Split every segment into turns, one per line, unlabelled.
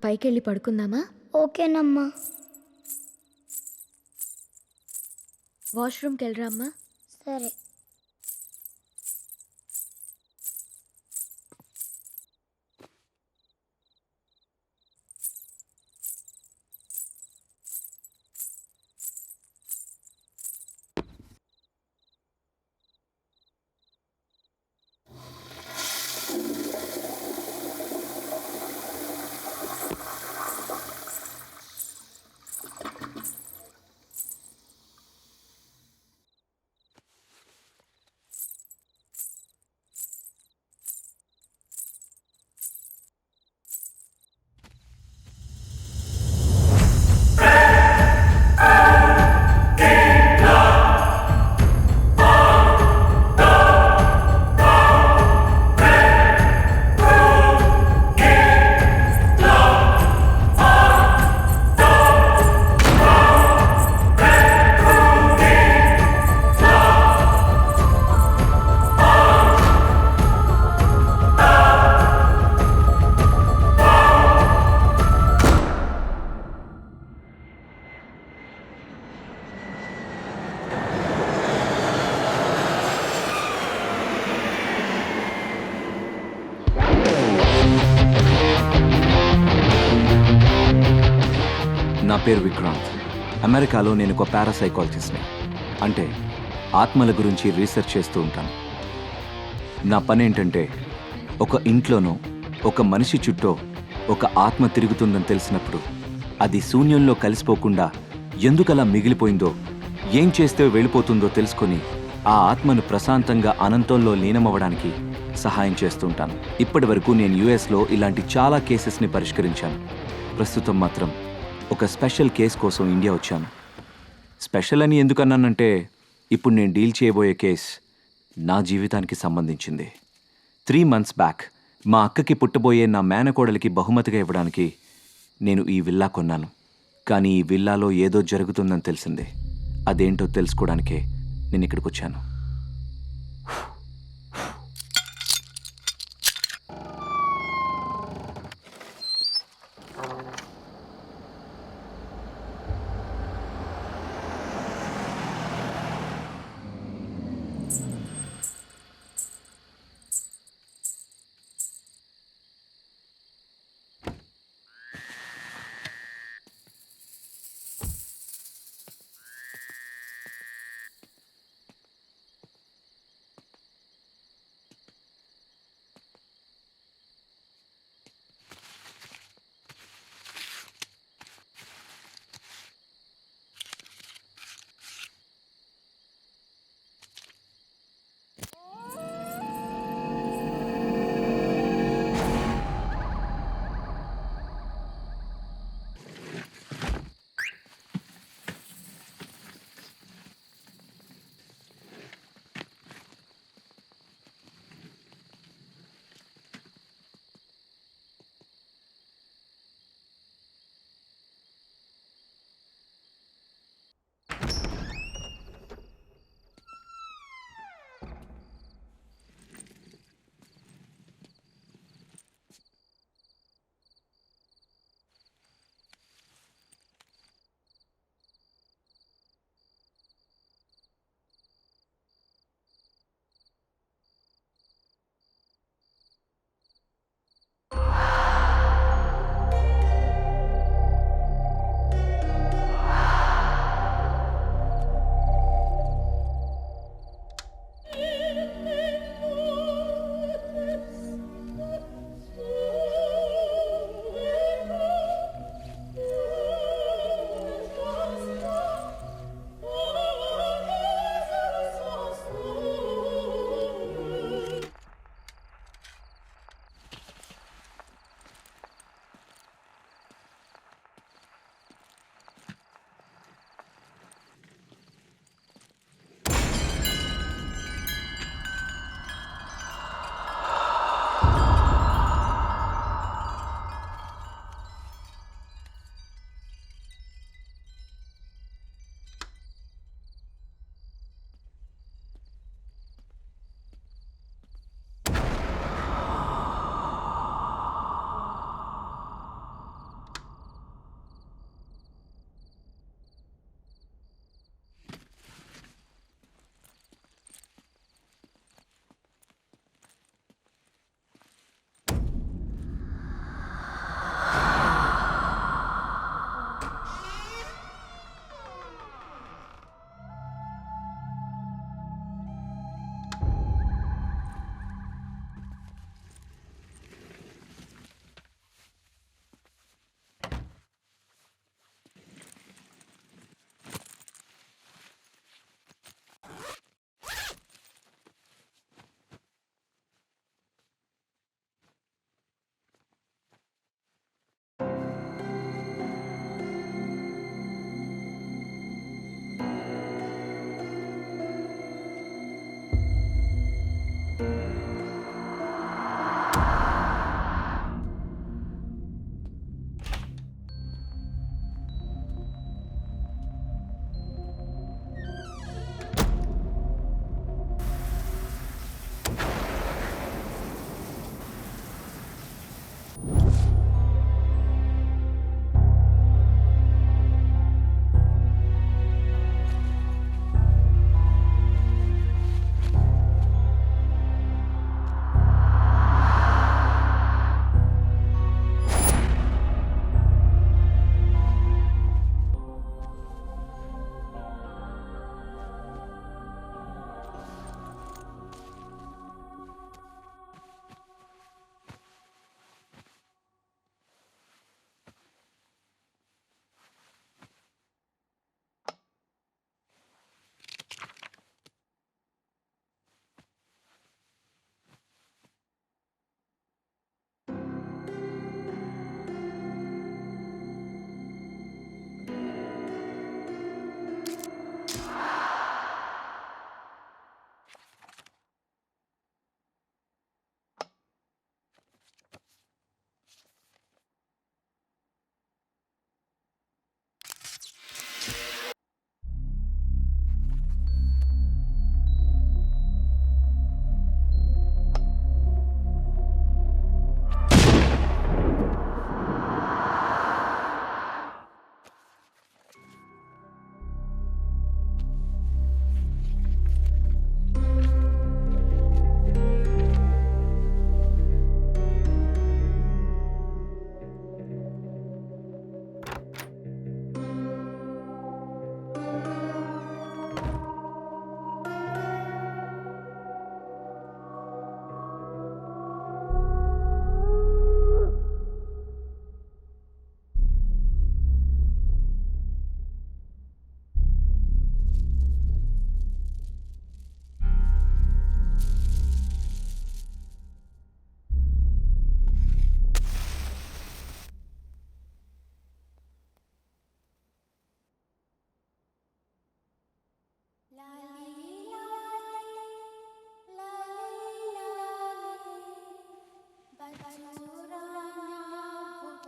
పైకెళ్ళి పడుకుందామా?
ఓకేనమ్మా.
వాష్రూమ్కి వెళ్ళరా అమ్మా.
సరే.
నా పేరు విక్రాంత్. అమెరికాలో నేను ఒక పారాసైకాలజిస్ట్ని, అంటే ఆత్మల గురించి రీసెర్చ్ చేస్తూ ఉంటాను. నా పని ఏంటంటే, ఒక ఇంట్లోనో ఒక మనిషి చుట్టూ ఒక ఆత్మ తిరుగుతుందని తెలిసినప్పుడు అది శూన్యంలో కలిసిపోకుండా ఎందుకలా మిగిలిపోయిందో, ఏం చేస్తే వెళ్ళిపోతుందో తెలుసుకొని ఆ ఆత్మను ప్రశాంతంగా అనంతంలో లీనమవ్వడానికి సహాయం చేస్తూ ఉంటాను. ఇప్పటి వరకు నేను యుఎస్లో ఇలాంటి చాలా కేసెస్ని పరిష్కరించాను. ప్రస్తుతం మాత్రం ఒక స్పెషల్ కేస్ కోసం ఇండియా వచ్చాను. స్పెషల్ అని ఎందుకన్నానంటే, ఇప్పుడు నేను డీల్ చేయబోయే కేస్ నా జీవితానికి సంబంధించింది. 3 months బ్యాక్ మా అక్కకి పుట్టబోయే నా మేనకోడలికి బహుమతిగా ఇవ్వడానికి నేను ఈ విల్లా కొన్నాను. కానీ ఈ విల్లాలో ఏదో జరుగుతుందని తెలిసింది. అదేంటో తెలుసుకోవడానికే నేను ఇక్కడికి వచ్చాను.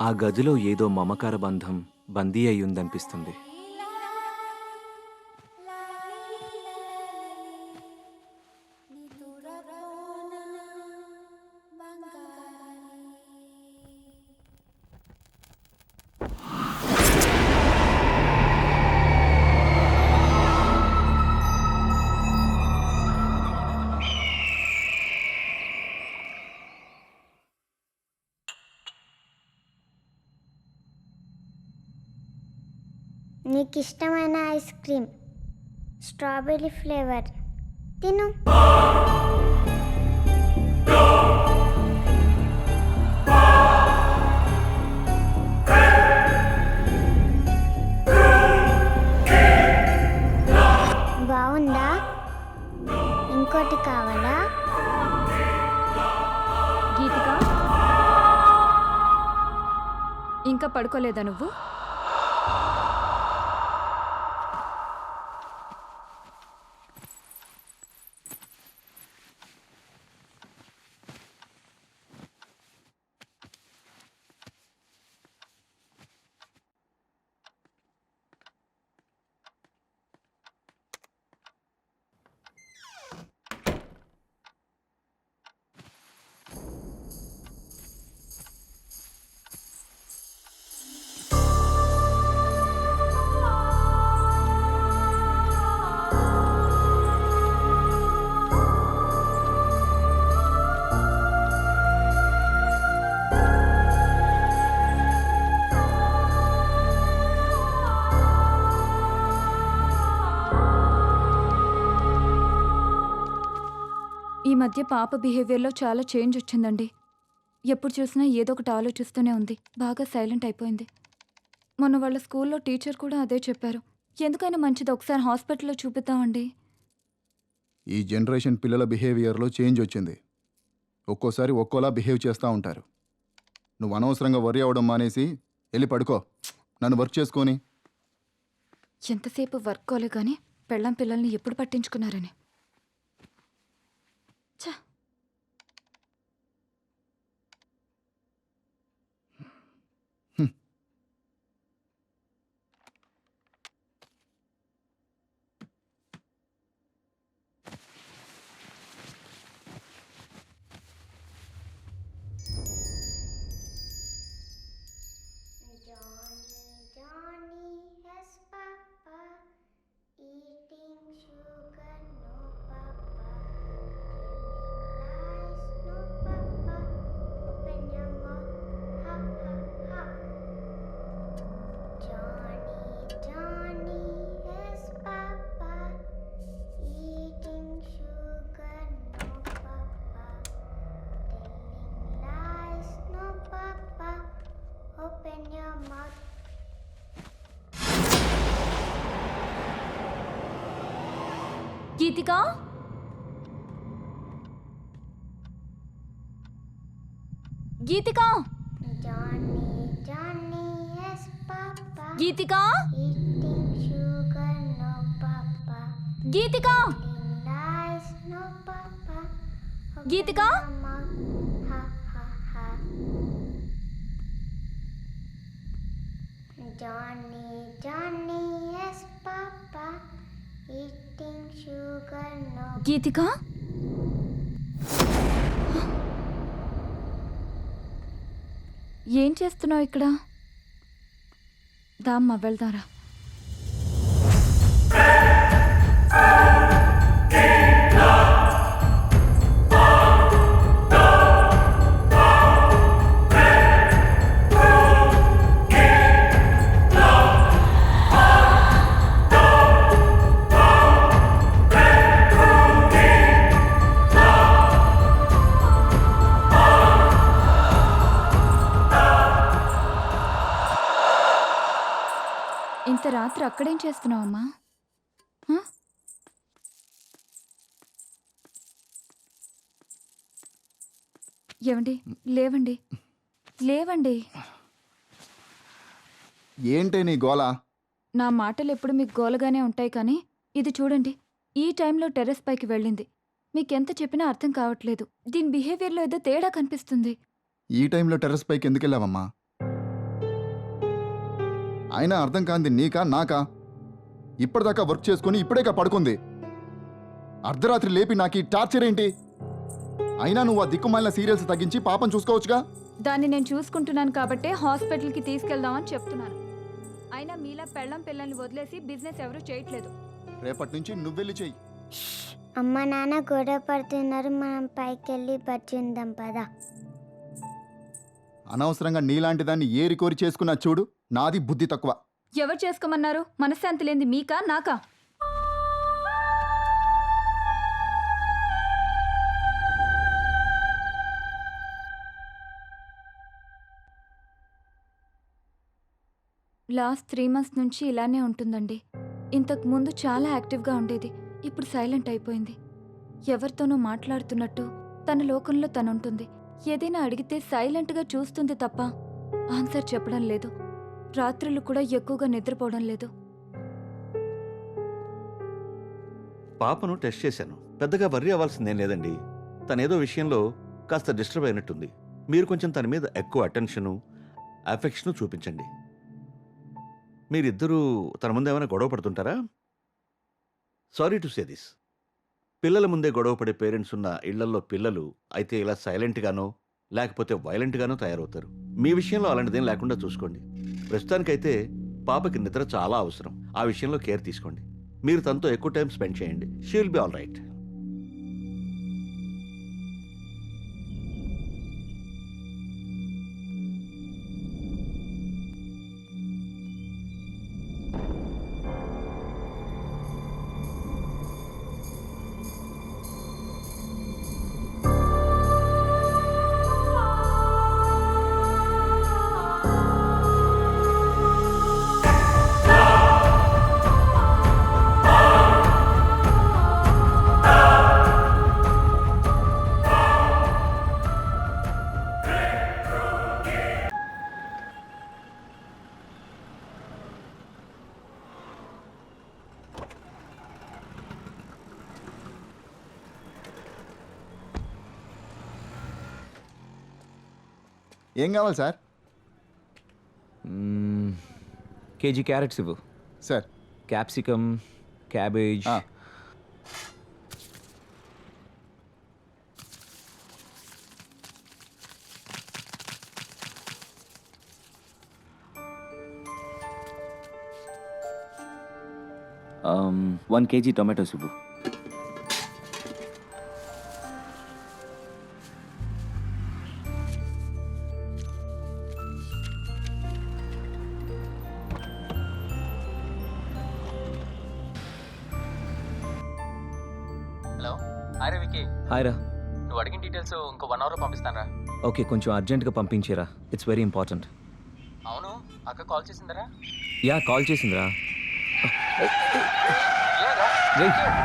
ఆ గదిలో ఏదో మమకార బంధం బందీ అయ్యుందనిపిస్తుంది.
నీకు ఇష్టమైన ఐస్ క్రీమ్ స్ట్రాబెర్రీ ఫ్లేవర్ తిను. బాగుందా? ఇంకోటి కావాలా?
గీతిక, ఇంకా పడుకోలేదా నువ్వు? ఈ మధ్య పాప బిహేవియర్లో చాలా చేంజ్ వచ్చిందండి. ఎప్పుడు చూసినా ఏదో ఒకటి ఆలోచిస్తూనే ఉంది. బాగా సైలెంట్ అయిపోయింది. మొన్న వాళ్ళ స్కూల్లో టీచర్ కూడా అదే చెప్పారు. ఎందుకైనా మంచిది ఒకసారి హాస్పిటల్లో చూపిద్దామండి.
ఈ జనరేషన్ పిల్లల బిహేవియర్లో చేంజ్ వచ్చింది. ఒక్కోసారి ఒక్కోలా బిహేవ్ చేస్తూ ఉంటారు. నువ్వు అనవసరంగా వర్రీ అవ్వడం మానేసి వెళ్ళి పడుకో. నన్ను వర్క్ చేసుకొని.
ఎంతసేపు వర్క్ కోలే కానీ పెళ్ళాం పిల్లల్ని ఎప్పుడు పట్టించుకున్నారని. ఛ!
Johnny, yes, Papa. Eating sugar, no, Papa. Telling lies, no, Papa. Open your mouth, ha, ha, ha. Johnny, yes, Papa. Eating sugar, no, Papa. Telling lies, no, Papa. Open your mouth.
Geethika, Geethika,
Johnny, yes, Papa.
Geethika,
Eating sugar, no, Papa.
Geethika,
Telling lies, no, Papa. Open
Geethika.
your mouth, ha, ha, ha. Johnny, yes, Papa. Eating sugar, no.
గీతిక, ఏం చేస్తున్నావు ఇక్కడ? దామ్మా వెళ్దారా. ఇంత రాత్రి అక్కడేం చేస్తున్నావమ్మా? హ? ఏవండి, లేవండి, లేవండి.
ఏంటే నీ గోల?
నా మాటలు ఎప్పుడు మీకు గోలగానే ఉంటాయి కానీ ఇది చూడండి, ఈ టైంలో టెర్రస్ పైకి వెళ్ళింది. మీకెంత చెప్పినా అర్థం కావట్లేదు. దీని బిహేవియర్లో ఏదో తేడా కనిపిస్తుంది.
ఈ టైంలో టెర్రస్ పైకి ఎందుకు వెళ్ళావమ్మా? అయినా అర్థం కాంది నీకా నాకా? ఇప్పటిదాకా వర్క్ చేసుకుని ఇప్పుడేగా పడుకుంది. అర్ధరాత్రి లేపి నాకు ఈ టార్చర్ ఏంటి? అయినా నువ్వు ఆ దిక్కుమాలిన సీరియల్స్ తగ్గించి పాపం చూసుకోవచ్చుగా.
దాన్ని నేను చూసుకుంటున్నాను కాబట్టే హాస్పిటల్కి తీసుకెళ్దామని చెప్తున్నాను. అయినా మీలా పెళ్ళం పిల్లల్ని వదిలేసి బిజినెస్ ఎవరూ చేయట్లేదు.
రేపటి నుంచి నువ్వెళ్ళి చెయ్యి.
అమ్మ నాన్న గొడవ పడుతున్నారు, మనం పైకి వెళ్ళి బజ్జిందాం పదా.
అనవసరంగా నీలాంటి దాన్ని ఏరి కోరి చేసుకున్నా చూడు. నాది బుద్ధి తక్కువ.
ఎవరు చేసుకోమన్నారు? మనశ్శాంతి లేనిది మీకా నాకా? లాస్ట్ 3 months నుంచి ఇలానే ఉంటుందండి. ఇంతకు ముందు చాలా యాక్టివ్గా ఉండేది, ఇప్పుడు సైలెంట్ అయిపోయింది. ఎవరితోనో మాట్లాడుతున్నట్టు తన లోకంలో తనుంటుంది. ఏదైనా అడిగితే సైలెంట్గా చూస్తుంది తప్ప ఆన్సర్ చెప్పడం లేదు. రాత్రులు కూడా ఎక్కువగా నిద్రపోవడం లేదు.
పాపను టెస్ట్ చేశాను. పెద్దగా వర్రీ అవ్వాల్సిందేం లేదండి. తనేదో విషయంలో కాస్త డిస్టర్బ్ అయినట్టుంది. మీరు కొంచెం తన మీద ఎక్కువ అటెన్షను, అఫెక్షను చూపించండి. మీరిద్దరూ తన ముందు ఏమైనా గొడవ పడుతుంటారా? Sorry to say this. పిల్లల ముందే గొడవ పడే పేరెంట్స్ ఉన్న ఇళ్లల్లో పిల్లలు అయితే ఇలా సైలెంట్గానో లేకపోతే వైలెంట్గానో తయారవుతారు. మీ విషయంలో అలాంటిదేం లేకుండా చూసుకోండి. ప్రస్తుతానికైతే పాపకి నిద్ర చాలా అవసరం. ఆ విషయంలో కేర్ తీసుకోండి. మీరు తనతో ఎక్కువ టైం స్పెండ్ చేయండి. She will be all right.
ఏం కావాలి సార్?
కేజీ క్యారెట్స్ ఇవ్వు.
Sir
capsicum, cabbage.
ఆ.
వన్ కేజీ టొమాటోస్ ఇవ్వు.
Hello, hi Vicky.
హాయ్ రా.
నువ్వు అడిగిన డీటెయిల్స్ ఇంకో 1 hour పంపిస్తానరా.
ఓకే, కొంచెం అర్జెంట్గా పంపించేరా. It's very important.
అవును, అక్క కాల్ చేసిందరా?
యా, కాల్ చేసిందిరా.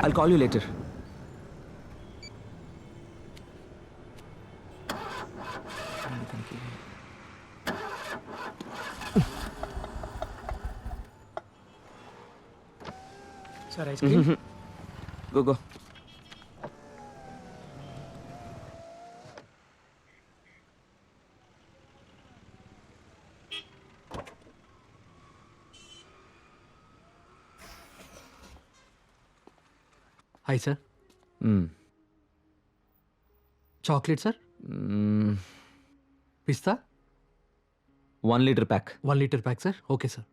I'll call you later.
Sir ice cream.
Go go.
Hi sir. Chocolate sir. పిస్తా
1 litre pack.
1 litre pack sir. Okay sir.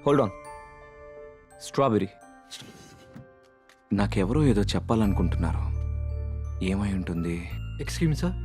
Hold on. Strawberry. నాకెవరో ఏదో చెప్పాలనుకుంటున్నారు. ఏమై ఉంటుంది?
Excuse sir.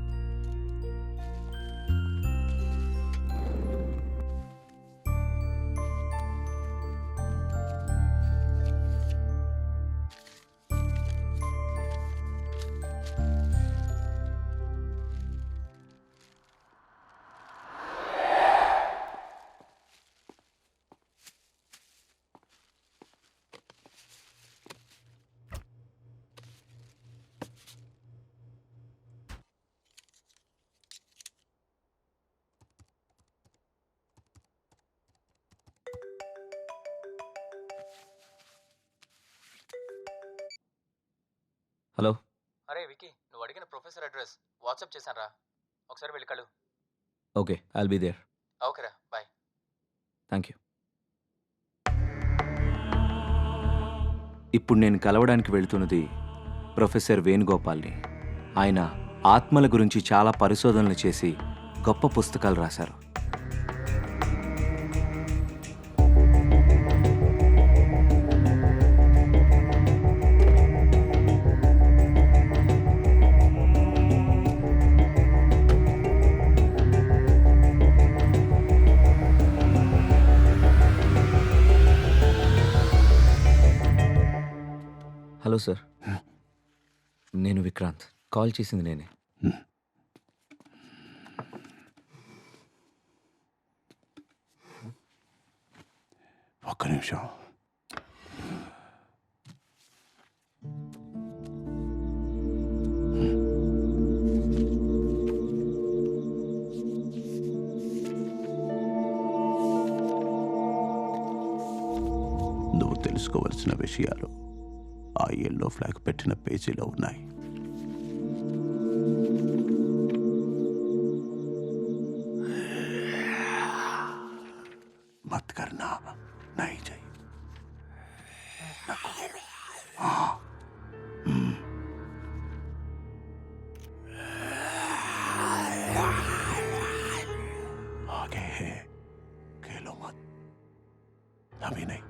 Professor address WhatsApp చేశాను రా, ఒకసారి వెళ్ళి కలు.
Okay, I'll be there.
ఓకేరా, బాయ్.
Thank you. ఇప్పుడు నేను కలవడానికి వెళ్తున్నది ప్రొఫెసర్ వేణుగోపాల్ని. ఆయన ఆత్మల గురించి చాలా పరిశోధనలు చేసి గొప్ప పుస్తకాలు రాశారు. హలో సార్, నేను విక్రాంత్. కాల్ చేసింది నేనే.
ఒక్క నిమిషం. నువ్వు తెలుసుకోవలసిన విషయాలు ఆ ఎల్లో ఫ్లాగ్ పెట్టిన పేజీలో ఉన్నాయి. మత్ కర్నా నహీ चाहिए. आगे है, खेलो मत. अभी नहीं.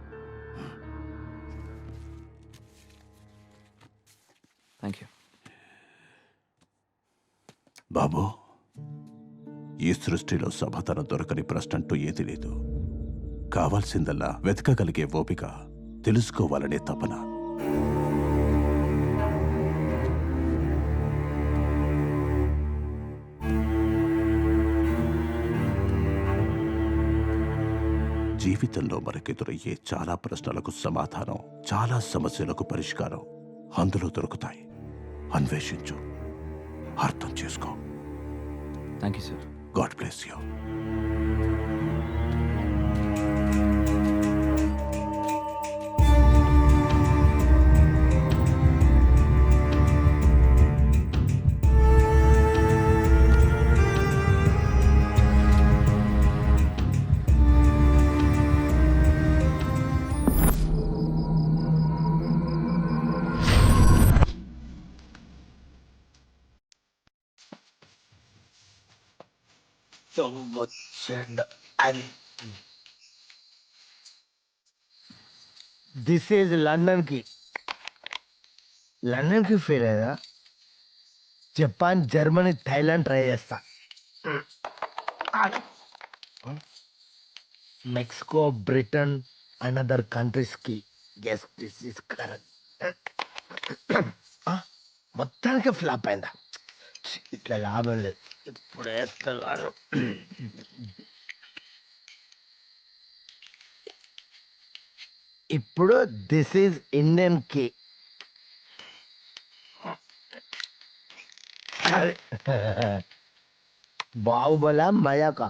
Thank you.
బాబు, ఈ సృష్టిలో సమాధానం దొరకని ప్రశ్న అంటూ ఏది లేదు. కావాల్సిందల్లా వెతకగలిగే ఓపిక, తెలుసుకోవాలనే తపన. జీవితంలో మనకెదురయ్యే చాలా ప్రశ్నలకు సమాధానం, చాలా సమస్యలకు పరిష్కారం అందులో దొరుకుతాయి. అన్వేషించు, అర్థం చేసుకో.
Thank you sir.
God bless you.
This is లండన్కి ఫెయిల్ అయ్యా. జపాన్, జర్మనీ, థైలాండ్ ట్రై చేస్తా. మెక్సికో, బ్రిటన్ అండ్ అదర్ కంట్రీస్కి గెస్ దిస్ ఈజ్ కరెక్ట్. మొత్తానికి ఫ్లాప్ అయిందా? ఇట్లా లాభం లేదు. ఇప్పుడు వేస్తారు. ఇప్పుడు దిస్ ఈజ్ ఇండియన్ కి. బాహుబల మయాక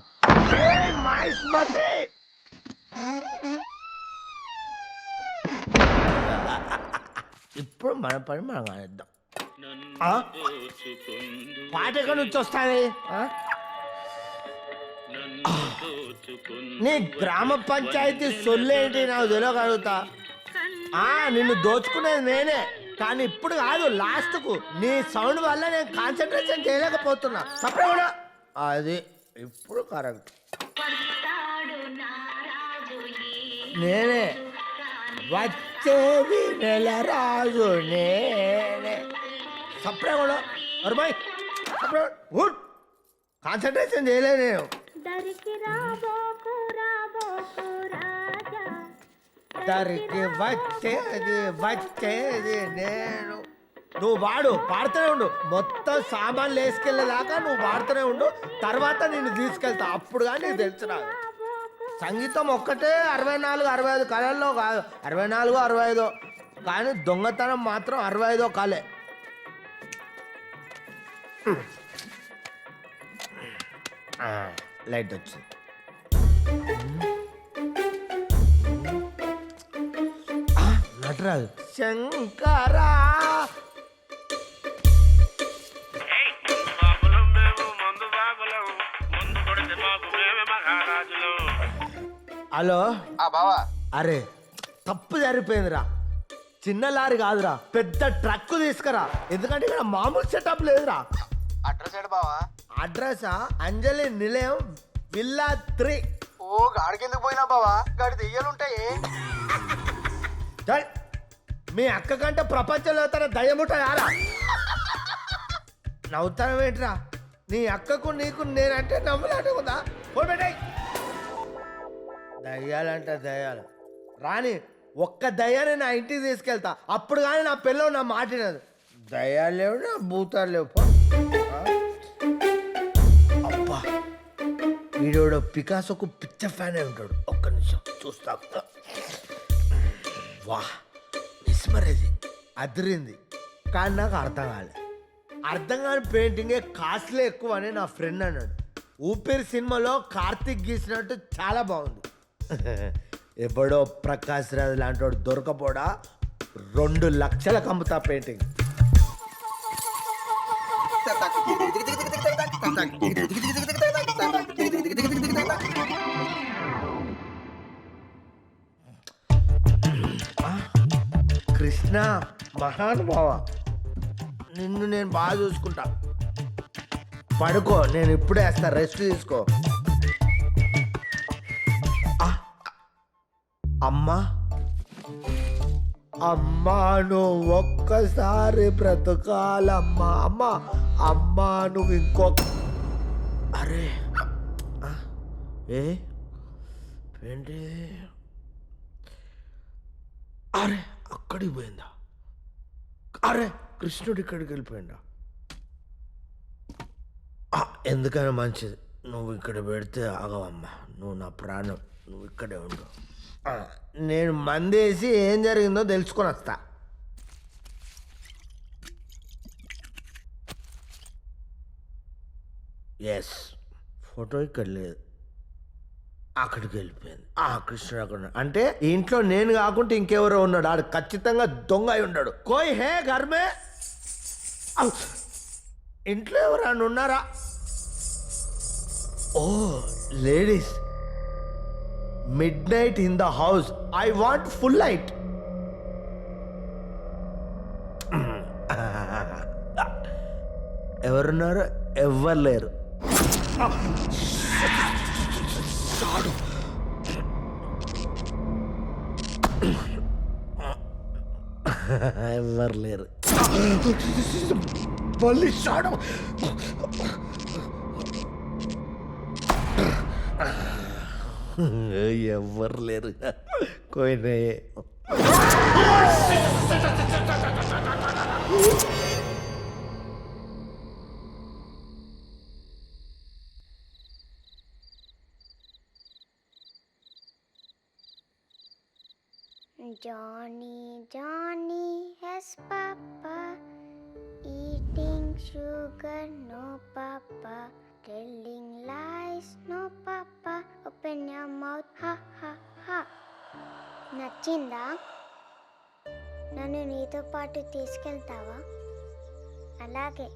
ఇప్పుడు మన పని మనం ఆడేద్దాం. పాట ఎక్కడి నుంచి వస్తుంది? నీ గ్రామ పంచాయతీ సొల్లేంటి నాకు తెలియగలుగుతా. నిన్ను దోచుకునేది నేనే, కానీ ఇప్పుడు కాదు, లాస్ట్కు నీ సౌండ్ వల్ల నేను కాన్సన్ట్రేషన్ చేయలేకపోతున్నా. తప్పకుండా అది ఇప్పుడు కరెక్ట్. నేనే వచ్చేది నెల రాజు నేనే. సప్రే కూడా అరుబాయ్, కాన్సన్ట్రేషన్ చేయలే నేను. దరికి వచ్చేది నేను. నువ్వు పాడుతూనే ఉండు. మొత్తం సామాన్లు వేసుకెళ్ళేదాకా నువ్వు పాడుతూనే ఉండు. తర్వాత నిన్ను తీసుకెళ్తా. అప్పుడు కానీ నీకు తెలుసు. నాకు సంగీతం ఒక్కటే 64, 65 కళల్లో కాదు, 64, 65. కానీ దొంగతనం మాత్రం 65 కళే. లైట్ వచ్చింది. నటరాజు శంకరా. హలో
బావా
అరే తప్పు జరిగిపోయిందిరా. చిన్న లారీ కాదురా, పెద్ద ట్రక్ తీసుకురా. ఎందుకంటే ఇక్కడ మామూలు సెటప్ లేదురా.
అడ్రస్ ఏడు బావా?
అడ్రసా అంజలి నిలయం విల్లా 3.
ఓ గాడికి ఎందుకు పోయినా బావా? గాడి దెయ్యాలుంటాయి.
చల్, మీ అక్క కంటే ప్రపంచంలో తన దయ్యముంటాయారా? నవ్వుతానం ఏంట్రా? నీ అక్కకు నీకు నేనంటే నమ్ములాటకుందా? ఫోన్ పెట్టాయి. దయ్యాలంటే దయ్యాలు రాని, ఒక్క దయ్యాన్ని నా ఇంటికి తీసుకెళ్తా. అప్పుడు కానీ నా పిల్లలు నా మాటినది. దయ్యాలు లేవు, నా భూతాలు లేవు. పో. అబ్బా, వీడోడు పికాసోకు పిచ్చ ఫ్యాన్ అయి ఉంటాడు. ఒక్క నిమిషం చూస్తా. వా, మిస్మరైజింగ్, అదిరింది. కానీ నాకు అర్థం కాలేదు. అర్థం కాని పెయింటింగే కాస్ట్లీ ఎక్కువ అని నా ఫ్రెండ్ అన్నాడు. ఊపిరి సినిమాలో కార్తిక్ గీసినట్టు చాలా బాగుంది. ఎప్పుడో ప్రకాష్ రాజ్ లాంటి వాడు దొరకపోడా 2 లక్షలకు అమ్ముతా పెయింటింగ్. కృష్ణ మహానుభావ, నిన్ను నేను బాగా చూసుకుంటా. పడుకో, నేను ఇప్పుడే వేస్తా. రెస్ట్ తీసుకో. అమ్మా అమ్మా, నువ్వు ఒక్కసారి బ్రతకాలమ్మా. అమ్మా అమ్మా, నువ్వు ఇంకొక. అరే ఏంటి? అరే అక్కడికి పోయిందా? అరే కృష్ణుడు ఇక్కడికి వెళ్ళిపోయిందా? ఎందుకైనా మంచిది, నువ్వు ఇక్కడ పెడితే ఆగవమ్మా. నువ్వు నా ప్రాణం, నువ్వు ఇక్కడే ఉండు. నేను మందేసి ఏం జరిగిందో తెలుసుకొని వస్తా. ఎస్, ఫోటో ఇక్కడ లేదు, అక్కడికి వెళ్ళిపోయింది. కృష్ణుడు అక్కడ ఉన్నాడు. అంటే ఇంట్లో నేను కాకుండా ఇంకెవరో ఉన్నాడు. ఆడు ఖచ్చితంగా దొంగ అయి ఉన్నాడు. కోయ్ హే ఘర్మే, ఇంట్లో ఎవరైనా ఉన్నారా? ఓ ladies, midnight in the house. I want full light. ఎవరున్నారు? ఎవ్వరు లేరు. ఎవ్వరు లేరు. మళ్ళీ షాడు. ఎవ్వరు లేరు. కోయినాయే.
Johnny, Johnny has papa, eating sugar, no papa, telling lies, no papa, open your mouth, ha ha ha. నచ్చిందా? నన్ను నీతో పాటు తీసుకెళ్తావా? అలాగే.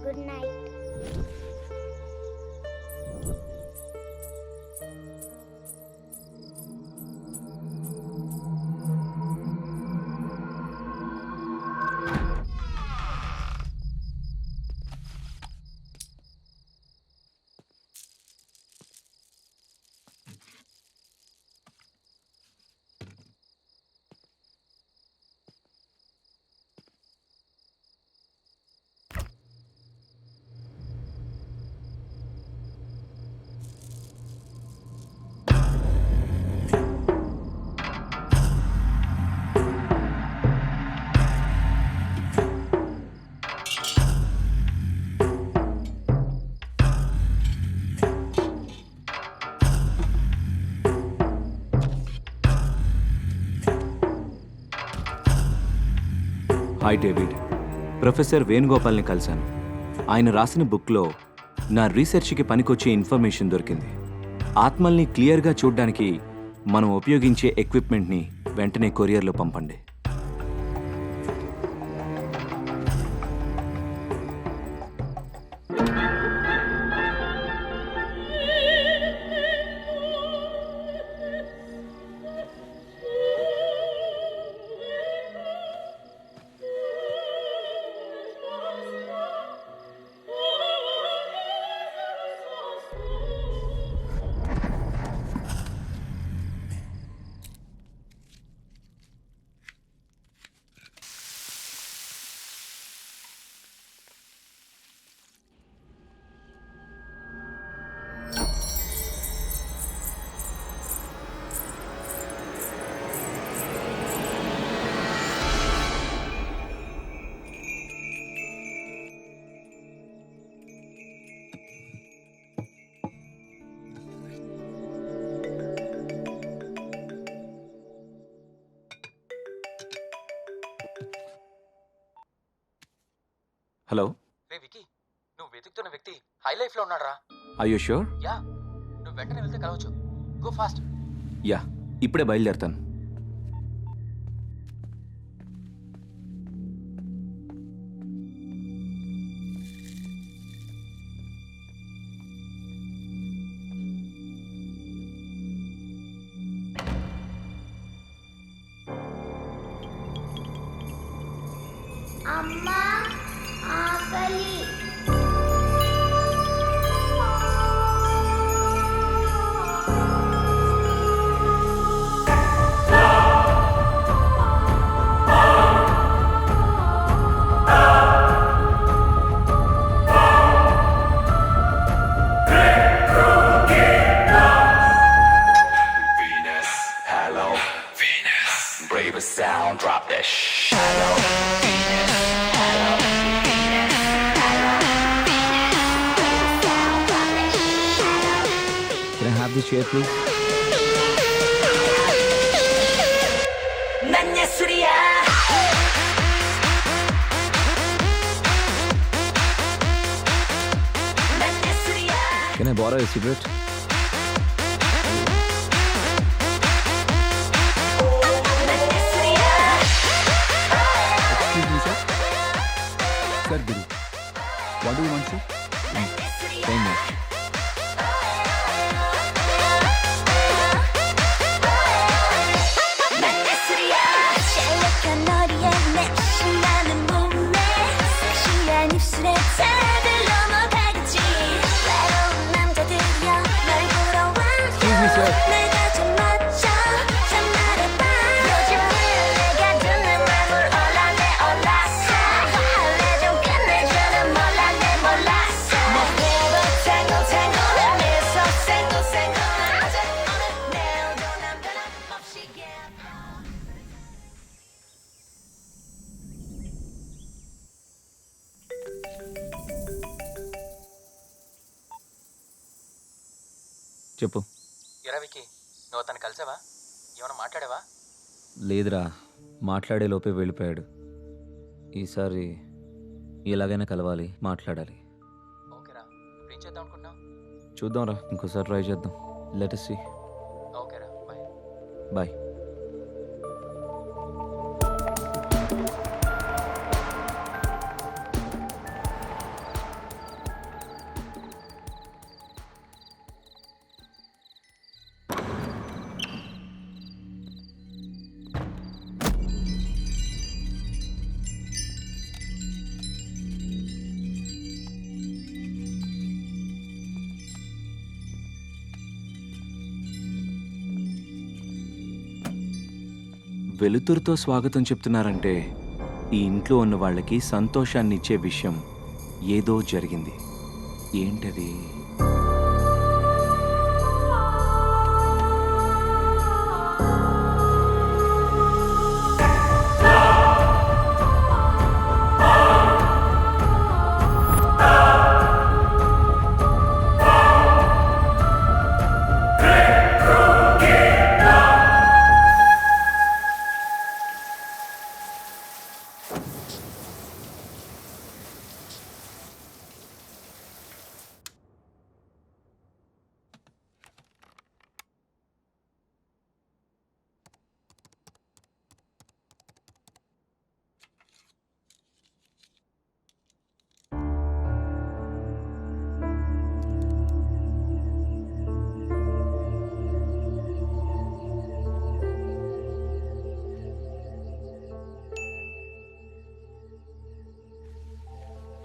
Good night.
Hi David, professor వేణుగోపాల్ని కలిశాను. ఆయన రాసిన బుక్లో నా రీసెర్చ్కి పనికొచ్చే ఇన్ఫర్మేషన్ దొరికింది. ఆత్మల్ని క్లియర్గా చూడ్డానికి మనం ఉపయోగించే ఎక్విప్మెంట్ని వెంటనే కొరియర్లో పంపండి. హలో,
రే వికీ, నువ్వు వెతుకుతున్న వ్యక్తి హై లైఫ్ లో ఉన్నాడు రా.
I you sure?
యా, నువ్వు వెంటనే వెళ్తే కలవచ్చు. Go fast.
యా, ఇప్పుడే బయలుదేరుతాను.
అమ్మా ఆకలి.
Can I have this chair, please? Can I borrow a cigarette?
Excuse me, sir. Sir, Guru. What do you want, sir?
Same here. Excuse me, sir. చెప్పు.
ఎరా వికీ, నువ్వు అతను కలిసావా? ఏమైనా మాట్లాడావా?
లేదురా, మాట్లాడే లోపే వెళ్ళిపోయాడు. ఈసారి ఎలాగైనా కలవాలి, మాట్లాడాలి.
ఓకేరా, ఇప్పుడు ఏం చేద్దాం అనుకుంటున్నావు?
చూద్దాంరా, ఇంకోసారి ట్రై చేద్దాం. Let us see.
ఓకేరా, బాయ్.
బాయ్. వెలుతురుతో స్వాగతం చెప్తున్నారంటే ఈ ఇంట్లో ఉన్న వాళ్ళకి సంతోషాన్ని ఇచ్చే విషయం ఏదో జరిగింది. ఏంటది?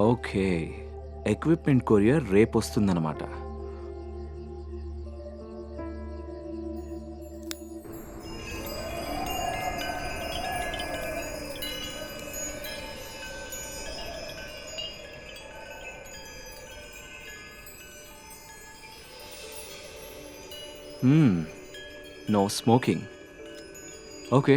ఓకే, ఎక్విప్మెంట్ కొరియర్ రేపు వస్తుందన్నమాట. No smoking. ఓకే,